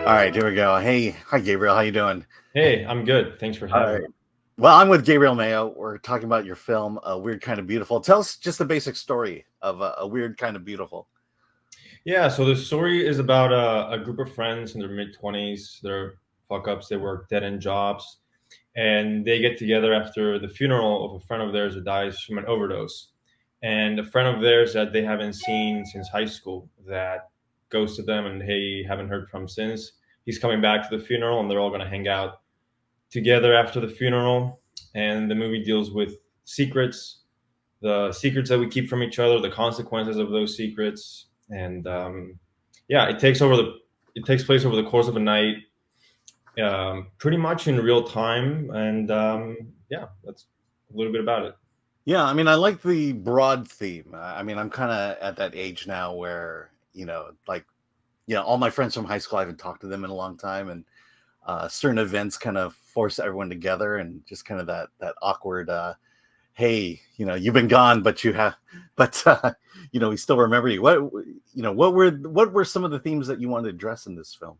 All right, here we go. Hey, hi Gabriel, how you doing? Hey, I'm good. Thanks for All having me. right. Well, I'm with Gabriel Mayo. We're talking about your film, A Weird Kind of Beautiful. Tell us just the basic story of A Weird Kind of Beautiful. Yeah, so the story is about a group of friends in their mid 20s. They're fuck ups, they work dead end jobs, and they get together after the funeral of a friend of theirs who dies from an overdose. And a friend of theirs that they haven't seen since high school that goes to them and they haven't heard from since. He's coming back to the funeral and they're all going to hang out together after the funeral. And the movie deals with secrets, the secrets that we keep from each other, the consequences of those secrets, and yeah, it takes place over the course of a night, pretty much in real time, and yeah, that's a little bit about it. Yeah, I mean, I like the broad theme. I mean, I'm kind of at that age now where, all my friends from high school, I haven't talked to them in a long time. And certain events kind of force everyone together and just kind of that awkward, hey, you've been gone, but we still remember you. What were some of the themes that you wanted to address in this film?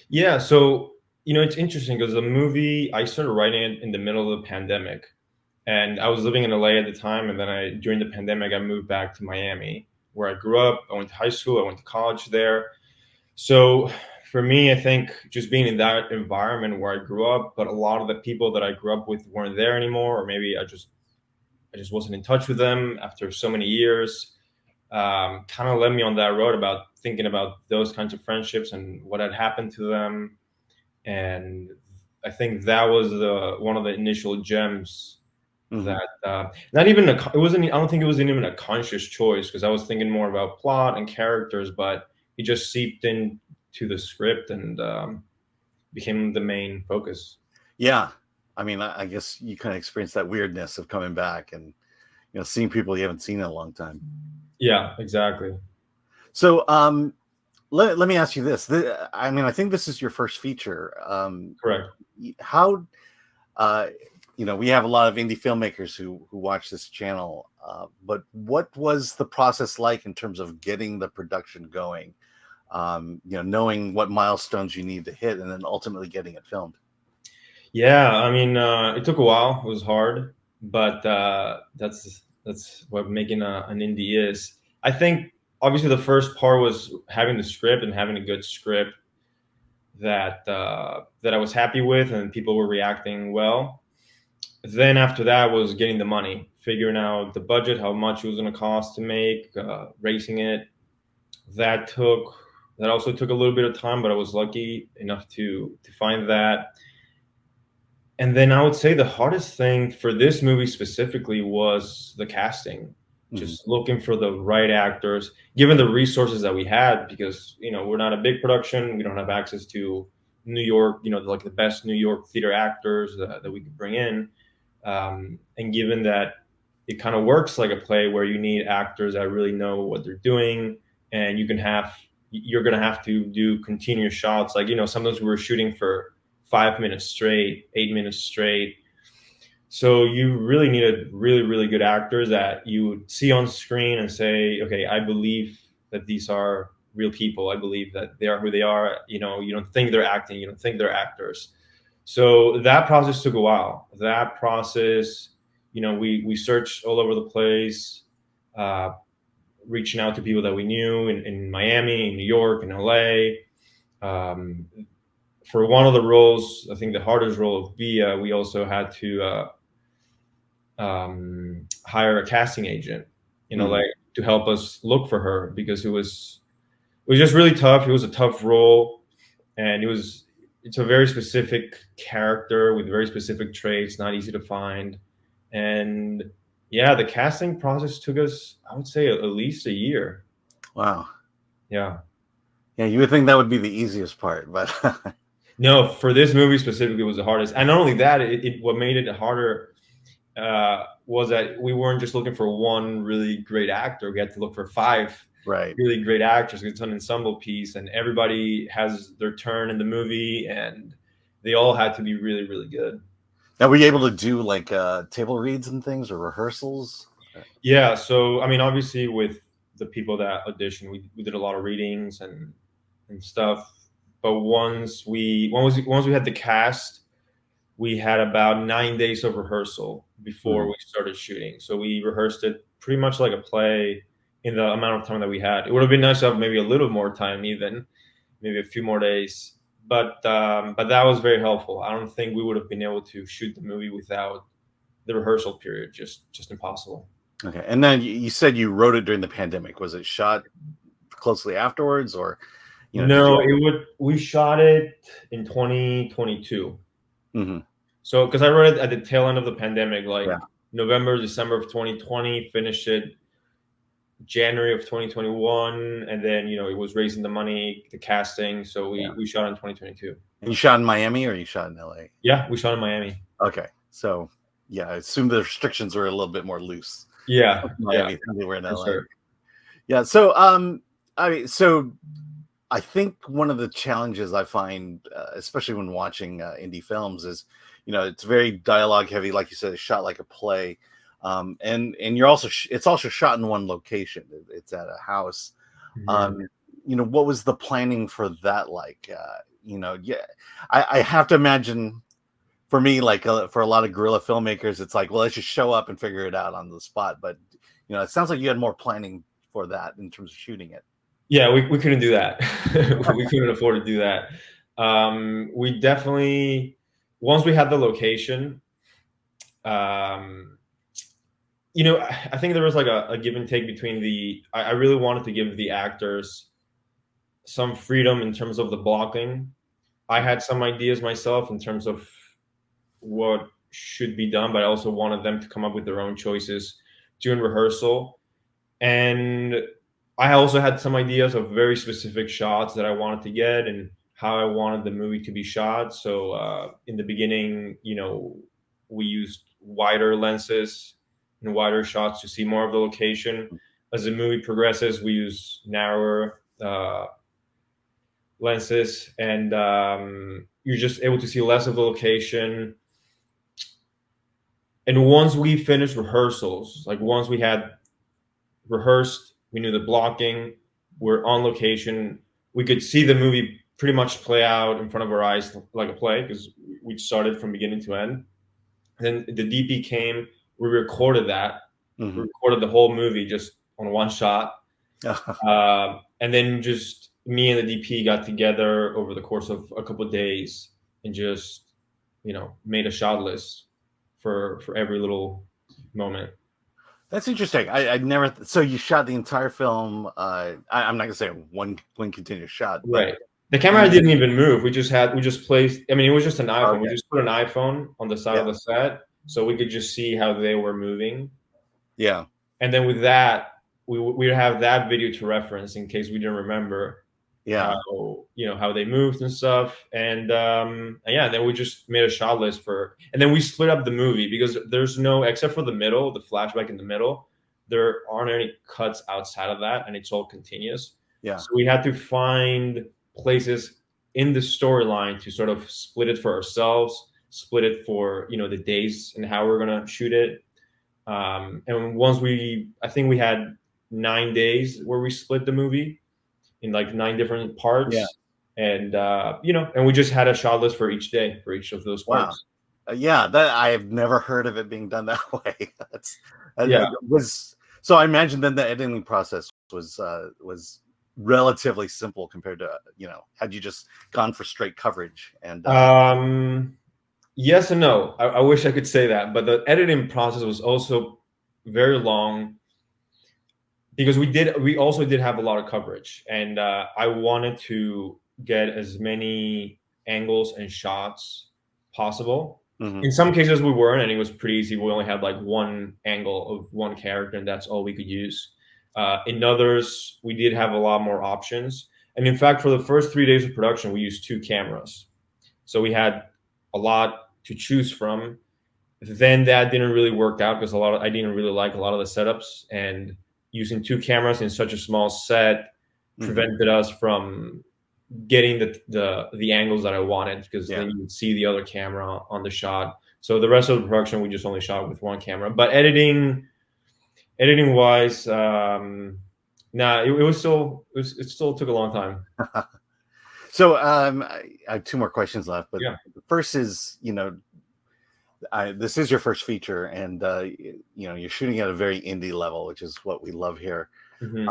Yeah, so it's interesting because the movie I started writing it in the middle of the pandemic, and I was living in LA at the time, and then I during the pandemic I moved back to Miami where I grew up. I went to high school, I went to college there. So for me, I think just being in that environment where I grew up, but a lot of the people that I grew up with weren't there anymore, or maybe I just wasn't in touch with them after so many years. Kind of led me on that road about thinking about those kinds of friendships and what had happened to them. And I think that was the one of the initial gems Hmm. that not even it wasn't. I don't think it was even a conscious choice because I was thinking more about plot and characters, but it just seeped into the script and became the main focus. Yeah, I mean, I guess you kind of experienced that weirdness of coming back and seeing people you haven't seen in a long time. Yeah, exactly. So, let me ask you this. I mean, I think this is your first feature. Correct. How we have a lot of indie filmmakers who watch this channel. But what was the process like in terms of getting the production going? Knowing what milestones you need to hit, and then ultimately getting it filmed. Yeah, I mean, it took a while. It was hard, but that's what making an indie is. I think obviously the first part was having the script and having a good script that I was happy with and people were reacting well. Then after that was getting the money, figuring out the budget, how much it was going to cost to make, racing it. That took that also took a little bit of time, but I was lucky enough to find that. And then I would say the hardest thing for this movie specifically was the casting. Hmm. Just looking for the right actors, given the resources that we had, because we're not a big production, we don't have access to New York, like the best New York theater actors that we could bring in, and given that it kind of works like a play where you need actors that really know what they're doing, and you're gonna have to do continuous shots. Like sometimes we were shooting for 5 minutes straight, 8 minutes straight. So you really needed really, really good actors that you would see on screen and say, okay, I believe that these are real people. I believe that they are who they are. You don't think they're acting. You don't think they're actors. So that process took a while. That process, we searched all over the place, uh, reaching out to people that we knew in Miami, in New York, in LA. Um, for one of the roles, I think the hardest role of Via, we also had to hire a casting agent, Hmm. like to help us look for her because it was just really tough. It was a tough role, and it's a very specific character with very specific traits, not easy to find, and yeah, the casting process took us, I would say, at least a year. Wow. Yeah. Yeah, you would think that would be the easiest part, but No, for this movie specifically, it was the hardest, and not only that, what made it harder was that we weren't just looking for one really great actor. We had to look for five right. really great actors. It's an ensemble piece, and everybody has their turn in the movie, and they all had to be really, really good. Now, were you able to do like table reads and things or rehearsals? Yeah. So, I mean, obviously, with the people that auditioned, we did a lot of readings and stuff. but once we had the cast, we had about 9 days of rehearsal before we started shooting. So we rehearsed it pretty much like a play in the amount of time that we had. It would have been nice to have maybe a little more time, even maybe a few more days. But that was very helpful. I don't think we would have been able to shoot the movie without the rehearsal period. Just impossible. Okay. And then you said you wrote it during the pandemic. Was it shot closely afterwards, or did No, you? we shot it in 2022. Mm-hmm. So because I wrote it at the tail end of the pandemic, like Yeah. November, December of 2020, finished it January of 2021, and then it was raising the money, the casting. So Yeah. we shot in 2022. And you shot in Miami, or you shot in LA? Yeah, we shot in Miami. Okay. So yeah, I assume the restrictions were a little bit more loose Yeah, in yeah, Miami than they were in for LA. sure. Yeah. So I think one of the challenges I find, especially when watching indie films, is it's very dialogue heavy, like you said, it's shot like a play, and you're also it's also shot in one location. It's at a house. Mhm. Um, what was the planning for that like? Yeah, I have to imagine for me, like for a lot of guerrilla filmmakers, it's like, well, let's just show up and figure it out on the spot. But it sounds like you had more planning for that in terms of shooting it. Yeah, we couldn't do that. We couldn't afford to do that. We definitely, once we had the location, um, I think there was like a give and take between I really wanted to give the actors some freedom in terms of the blocking. I had some ideas myself in terms of what should be done, but I also wanted them to come up with their own choices during rehearsal. And I also had some ideas of very specific shots that I wanted to get and how I wanted the movie to be shot. So in the beginning, we used wider lenses and wider shots to see more of the location. As the movie progresses, we use narrower lenses, and you're just able to see less of the location. And once we finished rehearsals, like once we had rehearsed, we knew the blocking, we're on location, we could see the movie pretty much play out in front of our eyes like a play because we started from beginning to end. And then the DP came, we recorded that, we Mm-hmm. recorded the whole movie just on one shot. And then just me and the DP got together over the course of a couple of days and just, made a shot list for every little moment. That's interesting. I never. So you shot the entire film. I'm not gonna say one continuous shot, but Right. The camera you. didn't even move. We just placed. I mean, it was just an iPhone. We Okay. just put an iPhone on the side Yeah. of the set so we could just see how they were moving. Yeah. And then with that, we would have that video to reference in case we didn't remember Yeah. how they moved and stuff. And yeah, then we just made a shot list and then we split up the movie because there's no, except for the middle, the flashback in the middle, there aren't any cuts outside of that, and it's all continuous. Yeah. So we had to find places in the storyline to sort of split it for ourselves, split it for the days and how we're gonna shoot it. And I think we had 9 days where we split the movie in like 9 different Yeah. parts, and we just had a shot list for each day for each of those Wow. parts. Yeah. That I have never heard of it being done that way. Yeah. Was so. I imagine then the editing process was relatively simple compared to had you just gone for straight coverage and. Yes and no. I wish I could say that, but the editing process was also very long because we also did have a lot of coverage, and I wanted to get as many angles and shots possible. Mhm. In some cases we weren't, and it was pretty easy. We only had like one angle of one character, and that's all we could use. In others, we did have a lot more options, and in fact, for the first 3 days of production, we used 2 cameras, so we had a lot to choose from. Then that didn't really work out because I didn't really like a lot of the setups, and using 2 cameras in such a small set prevented us from getting the angles that I wanted, because then you would see the other camera on the shot. So the rest of the production we just only shot with one camera. But editing wise, nah, it still took a long time. So I have two more questions left, but Yeah. the first is, this is your first feature, and you're shooting at a very indie level, which is what we love here. Hmm.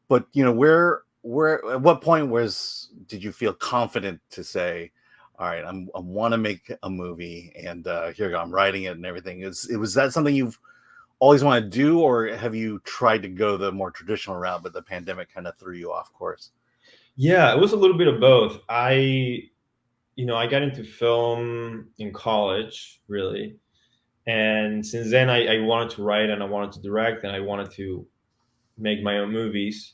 But where at what point did you feel confident to say, all right, I want to make a movie, and here I go, I'm writing it and everything. Was that something you've always wanted to do, or have you tried to go the more traditional route, but the pandemic kind of threw you off course? Yeah, it was a little bit of both. I got into film in college, really. And since then, I wanted to write and I wanted to direct and I wanted to make my own movies.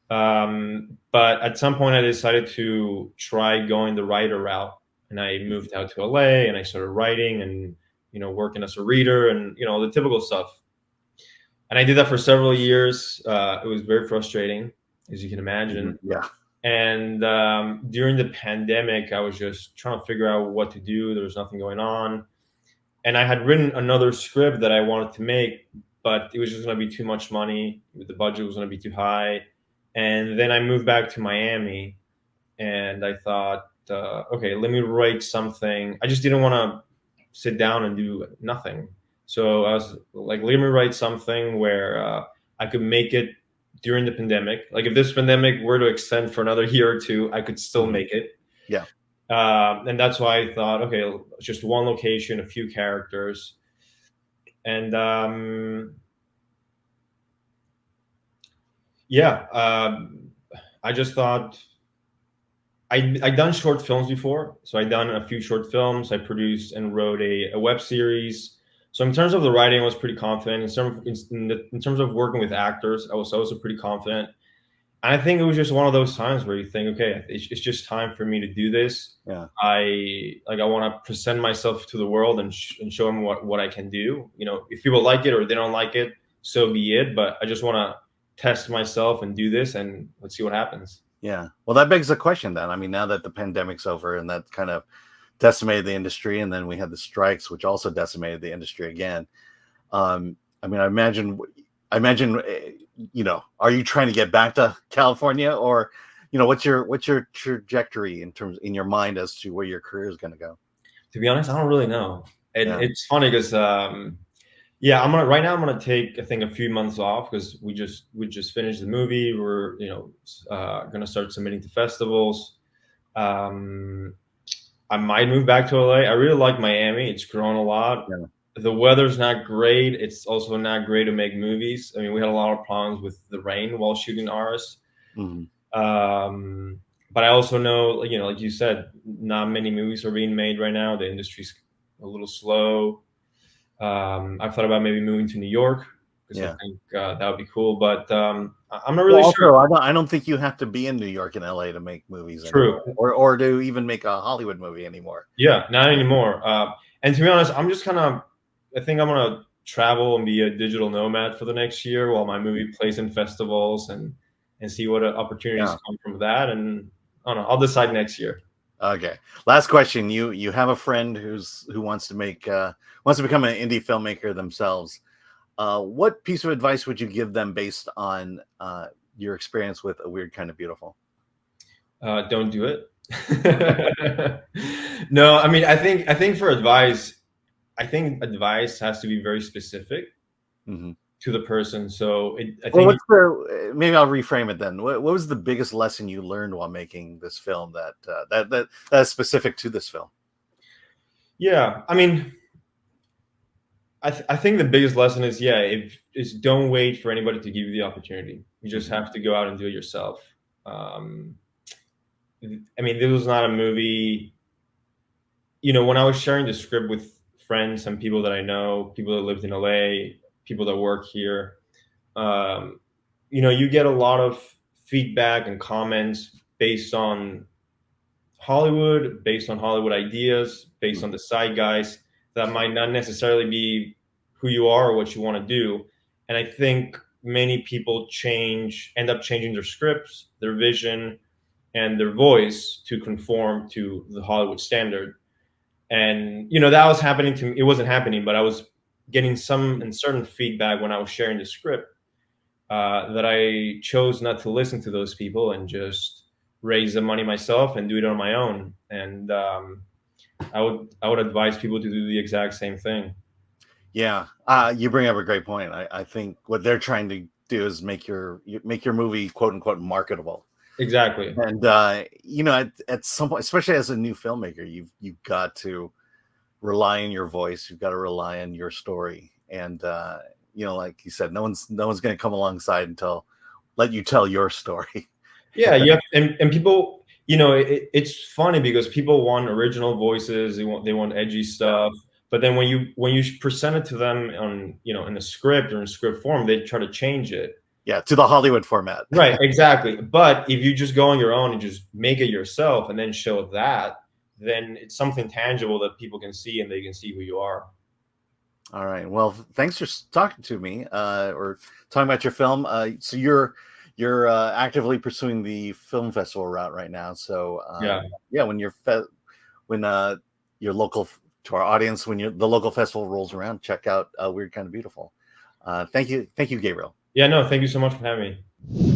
But at some point, I decided to try going the writer route. And I moved out to LA and I started writing and, working as a reader and, the typical stuff. And I did that for several years. It was very frustrating, as you can imagine. Yeah. And during the pandemic, I was just trying to figure out what to do. There was nothing going on. And I had written another script that I wanted to make, but it was just going to be too much money. The budget was going to be too high. And then I moved back to Miami and I thought, okay, let me write something. I just didn't want to sit down and do nothing. So I was like, let me write something where I could make it during the pandemic. Like if this pandemic were to extend for another year or two, I could still Mhm. make it. Yeah. And that's why I thought, okay, just one location, a few characters. And yeah, I just thought I'd done short films before. So I'd done a few short films. I produced and wrote a web series. So in terms of the writing, I was pretty confident. In terms of working with actors, I was also pretty confident. And I think it was just one of those times where you think, okay, it's just time for me to do this. Yeah. I want to present myself to the world and show them what I can do. If people like it or they don't like it, so be it. But I just want to test myself and do this, and let's see what happens. Yeah. Well, that begs the question then. I mean, now that the pandemic's over and that kind of decimated the industry, and then we had the strikes, which also decimated the industry again. I mean, are you trying to get back to California, or, what's your trajectory in your mind as to where your career is going to go? To be honest, I don't really know. And Yeah. it's funny because yeah, I'm gonna take I think a few months off because we just finished the movie. We're gonna start submitting to festivals. Um, I might move back to LA. I really like Miami. It's grown a lot. Yeah. The weather's not great. It's also not great to make movies. I mean, we had a lot of problems with the rain while shooting ours. Mhm. Um, but I also know, like you said, not many movies are being made right now. The industry's a little slow. I've thought about maybe moving to New York because I Yeah. think that would be cool. But I'm not Well, really sure. also, I don't think you have to be in New York and LA to make movies True. anymore, or to even make a Hollywood movie anymore. Yeah, not anymore. And to be honest, I'm just kind of. I think I'm gonna travel and be a digital nomad for the next year while my movie plays in festivals and see what opportunities Yeah. come from that. And I don't know. I'll decide next year. Okay. Last question. You have a friend who wants to become an indie filmmaker themselves. What piece of advice would you give them based on your experience with A Weird Kind of Beautiful? Don't do it. No, I mean, I think for advice, I think advice has to be very specific Hmm. to the person. So I Well, think maybe I'll reframe it then. What was the biggest lesson you learned while making this film that's specific to this film? yeah, I mean, I think the biggest lesson is is don't wait for anybody to give you the opportunity. You just Mhm. have to go out and do it yourself. Um, I mean, this was not a movie. When I was sharing the script with friends and people that I know, people that lived in LA, people that work here, um, you get a lot of feedback and comments based on Hollywood ideas, based on the zeitgeist that might not necessarily be who you are or what you want to do. And I think many people end up changing their scripts, their vision, and their voice to conform to the Hollywood standard. And that was happening to me. It wasn't happening, but I was getting some and certain feedback when I was sharing the script that I chose not to listen to those people and just raise the money myself and do it on my own. And I would advise people to do the exact same thing. Yeah, you bring up a great point. I think what they're trying to do is make your movie quote unquote marketable. Exactly. And at some point, especially as a new filmmaker, you've got to rely on your voice. You've got to rely on your story. And like you said, no one's going to come alongside and let you tell your story. Yeah, you have, and people, it's funny because people want original voices, they want edgy stuff, but then when you present it to them on, in a script or in script form, they try to change it. Yeah, to the Hollywood format. Right, exactly. But if you just go on your own and just make it yourself and then show that, then it's something tangible that people can see and they can see who you are. All right. Well, thanks for talking to me, or talking about your film. So you're actively pursuing the film festival route right now. So Yeah. yeah, when your local to our audience, when the local festival rolls around, check out Weird Kind of Beautiful. Thank you, Gabriel. Yeah, no, thank you so much for having me.